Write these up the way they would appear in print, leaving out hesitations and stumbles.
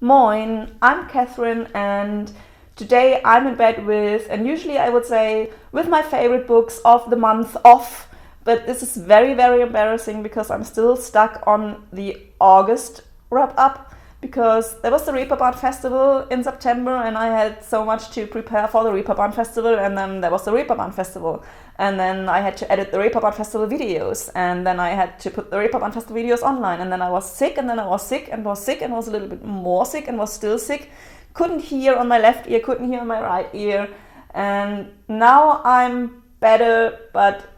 Moin, I'm Catherine, and today I'm in bed with, and usually I would say, with my favorite books of the month off, but this is very, very embarrassing because I'm still stuck on the August wrap-up, because there was the Reeperbahn Festival in September and I had so much to prepare for the Reeperbahn Festival, and then there was the Reeperbahn Festival, and then I had to edit the Reeperbahn Festival videos, and then I had to put the Reeperbahn Festival videos online, and then I was sick, and then I was sick, and was sick, and was a little bit more sick, and was still sick, couldn't hear on my left ear, couldn't hear on my right ear, and now I'm better, but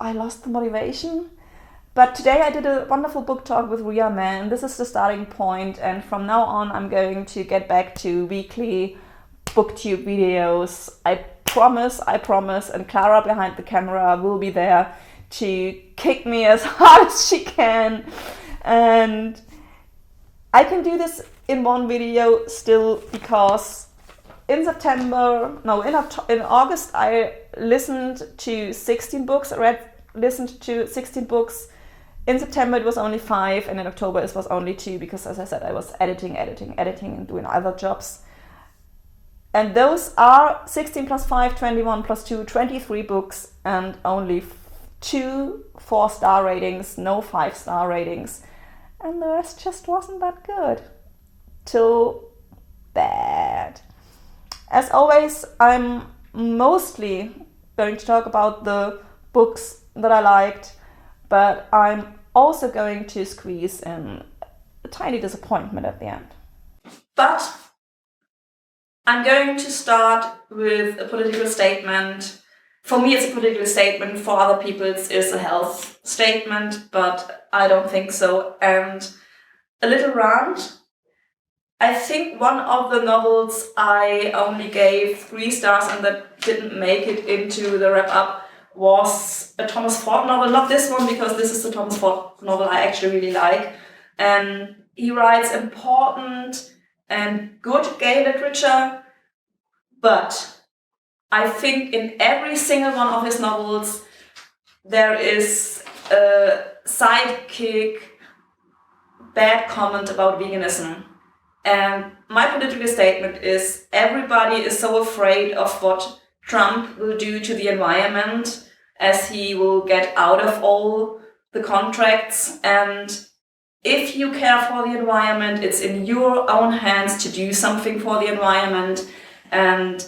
I lost the motivation. But today I did a wonderful book talk with Gaiman. This is the starting point, and from now on I'm going to get back to weekly booktube videos. I promise, and Clara behind the camera will be there to kick me as hard as she can. And I can do this in one video still because in August I listened to 16 books, listened to 16 books. In September it was only 5, and in October it was only 2 because, as I said, I was editing and doing other jobs. And those are 16 plus 5, 21 plus 2, 23 books, and only 2 4-star ratings, no 5-star ratings. And the rest just wasn't that good. Till bad. As always, I'm mostly going to talk about the books that I liked, but I'm also going to squeeze in a tiny disappointment at the end. But I'm going to start with a political statement. For me, it's a political statement. For other people, it's a health statement, but I don't think so. And a little rant. I think one of the novels I only gave 3 stars and that didn't make it into the wrap-up was a Thomas Ford novel. Not this one, because this is the Thomas Ford novel I actually really like. And he writes important and good gay literature, but I think in every single one of his novels there is a sidekick bad comment about veganism. And my political statement is everybody is so afraid of what Trump will do to the environment as he will get out of all the contracts. And if you care for the environment, it's in your own hands to do something for the environment. And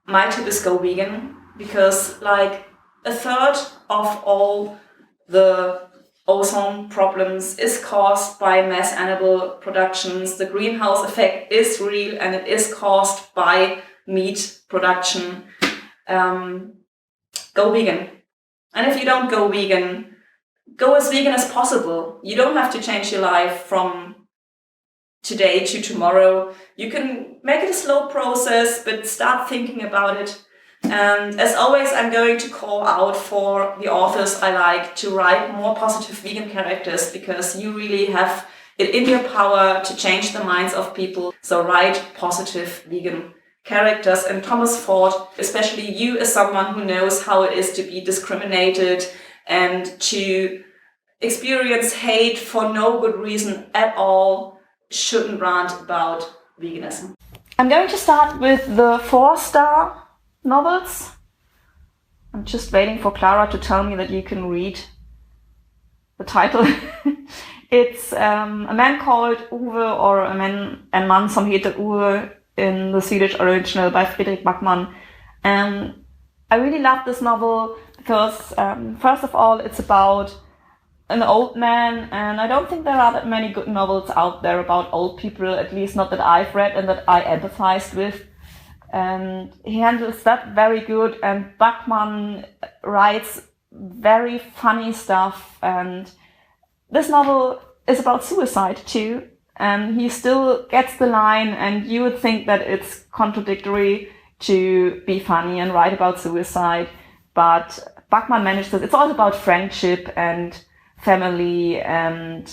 my tip is go vegan, because like a third of all the ozone problems is caused by mass animal productions. The greenhouse effect is real and it is caused by meat production. Go vegan. And if you don't go vegan, go as vegan as possible. You don't have to change your life from today to tomorrow. You can make it a slow process, but start thinking about it. And as always, I'm going to call out for the authors I like to write more positive vegan characters, because you really have it in your power to change the minds of people. So write positive vegan characters. And Thomas Ford, especially you as someone who knows how it is to be discriminated and to experience hate for no good reason at all, shouldn't rant about veganism. I'm going to start with the 4-star novels. I'm just waiting for Clara to tell me that you can read the title. It's a man called Uwe, or en man som heter Uwe in the Swedish original by Fredrik Backman. And I really love this novel because first of all, it's about an old man, and I don't think there are that many good novels out there about old people, at least not that I've read and that I empathized with. And he handles that very good, and Backman writes very funny stuff, and this novel is about suicide too, and he still gets the line, and you would think that it's contradictory to be funny and write about suicide, but Backman manages it. It's all about friendship and family and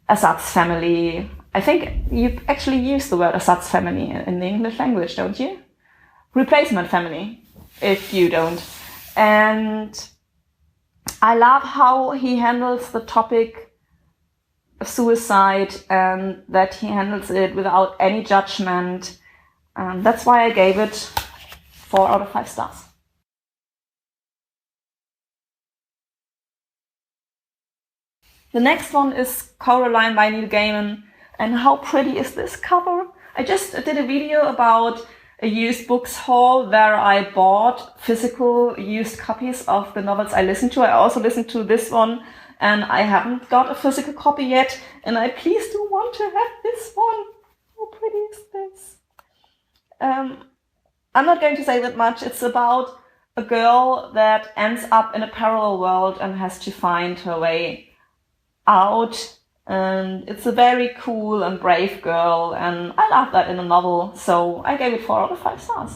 Assad's family. I think you actually use the word Assad's family in the English language, don't you? Replacement family, if you don't. And I love how he handles the topic suicide and that he handles it without any judgment. That's why I gave it 4 out of 5 stars. The next one is Coraline by Neil Gaiman. And how pretty is this cover? I just did a video about a used books haul where I bought physical used copies of the novels I listened to. I also listened to this one, and I haven't got a physical copy yet, and I please do want to have this one. How pretty is this? I'm not going to say that much. It's about a girl that ends up in a parallel world and has to find her way out. And it's a very cool and brave girl, and I love that in a novel, so I gave it 4 out of 5 stars.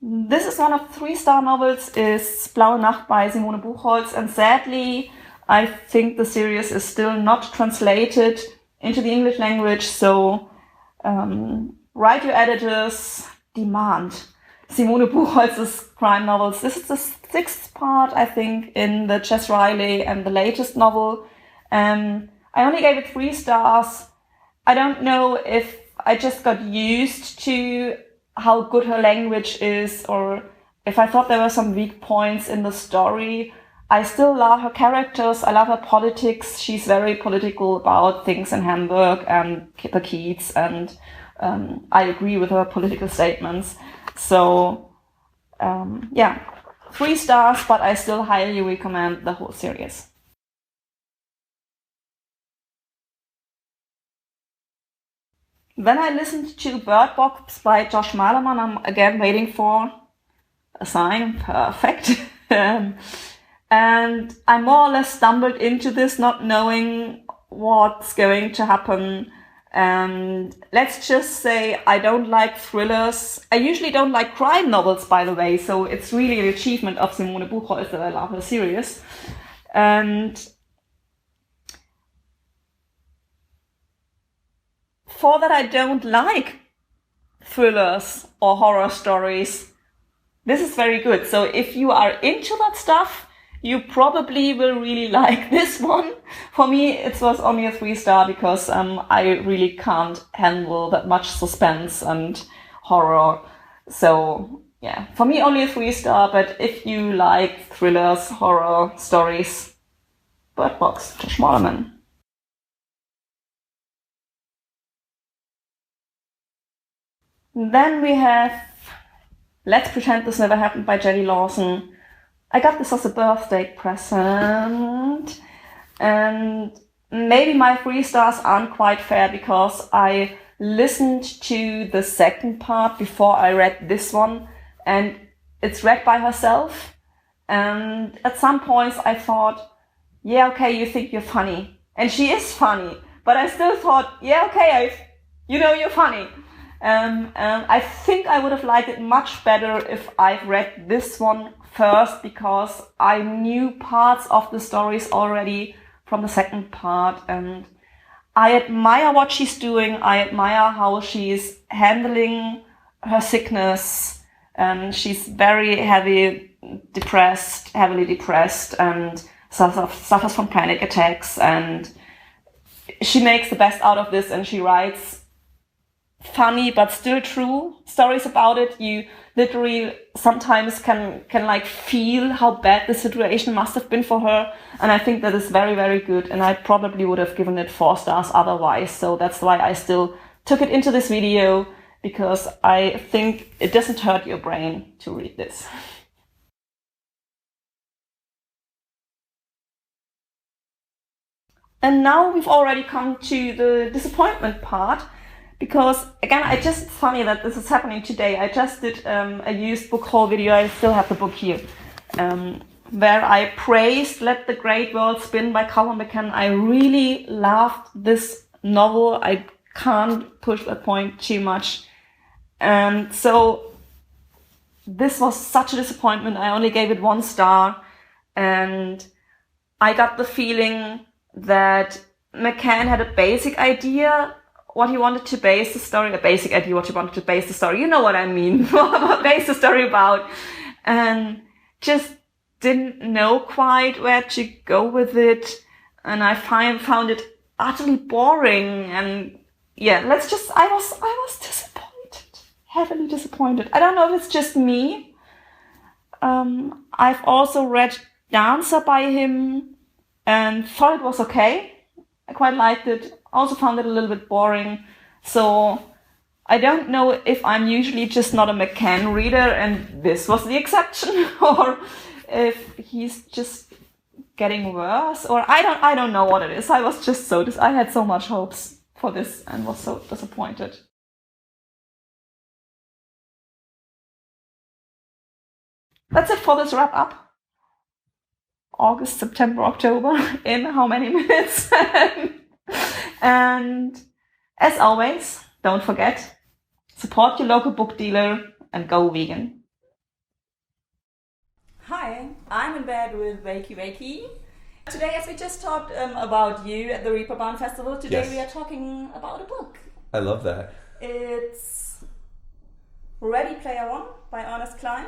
This is one of 3-star novels, is Blaue Nacht by Simone Buchholz, and sadly, I think the series is still not translated into the English language, so write your editors, demand Simone Buchholz's crime novels. This is the 6th part, I think, in the Jess Riley and the latest novel. I only gave it 3 stars. I don't know if I just got used to how good her language is, or if I thought there were some weak points in the story. I still love her characters. I love her politics. She's very political about things in Hamburg and the Keats, and I agree with her political statements. So, yeah, 3 stars, but I still highly recommend the whole series. Then I listened to Bird Box by Josh Malerman. I'm again waiting for a sign. Perfect. And I more or less stumbled into this not knowing what's going to happen. And let's just say I don't like thrillers. I usually don't like crime novels, by the way, so it's really an achievement of Simone Buchholz that I love her series. And for that I don't like thrillers or horror stories, this is very good. So if you are into that stuff, you probably will really like this one. For me, it was only a 3-star because I really can't handle that much suspense and horror. So yeah, for me only a 3-star, but if you like thrillers, horror stories, Bird Box, Josh Malerman. Then we have Let's Pretend This Never Happened by Lawson. I got this as a birthday present, and maybe my 3 stars aren't quite fair because I listened to the 2nd part before I read this one, and it's read by herself. And at some points I thought, yeah, okay, you think you're funny. And she is funny, but I still thought, yeah, okay, you're funny. I think I would have liked it much better if I'd read this one first, because I knew parts of the stories already from the 2nd part, and I admire what she's doing. I admire how she's handling her sickness. She's very heavily depressed, and suffers from panic attacks, and she makes the best out of this, and she writes funny but still true stories about it. You literally sometimes can like feel how bad the situation must have been for her, and I think that is very, very good, and I probably would have given it 4 stars otherwise. So that's why I still took it into this video, because I think it doesn't hurt your brain to read this. And now we've already come to the disappointment part. Because, again, it's just funny that this is happening today. I just did a used book haul video. I still have the book here. Where I praised Let the Great World Spin by Colum McCann. I really loved this novel. I can't push that point too much. And so this was such a disappointment. I only gave it 1 star. And I got the feeling that McCann had a basic idea what he wanted to base the story, a basic idea what he wanted to base the story. You know what I mean, base the story about. And just didn't know quite where to go with it, and I found it utterly boring. And yeah, I was disappointed, heavily disappointed. I don't know if it's just me. I've also read Dancer by him and thought it was okay. I quite liked it. Also found it a little bit boring. So I don't know if I'm usually just not a McCann reader and this was the exception, or if he's just getting worse, or I don't know what it is. I was just I had so much hopes for this and was so disappointed. That's it for this wrap up. August, September, October in how many minutes? And as always, don't forget, support your local book dealer and go vegan. Hi, I'm in bed with Wakey. Today, as we just talked about you at the Reeperbahn Festival, today we are talking about a book. I love that. It's Ready Player One by Ernest Cline.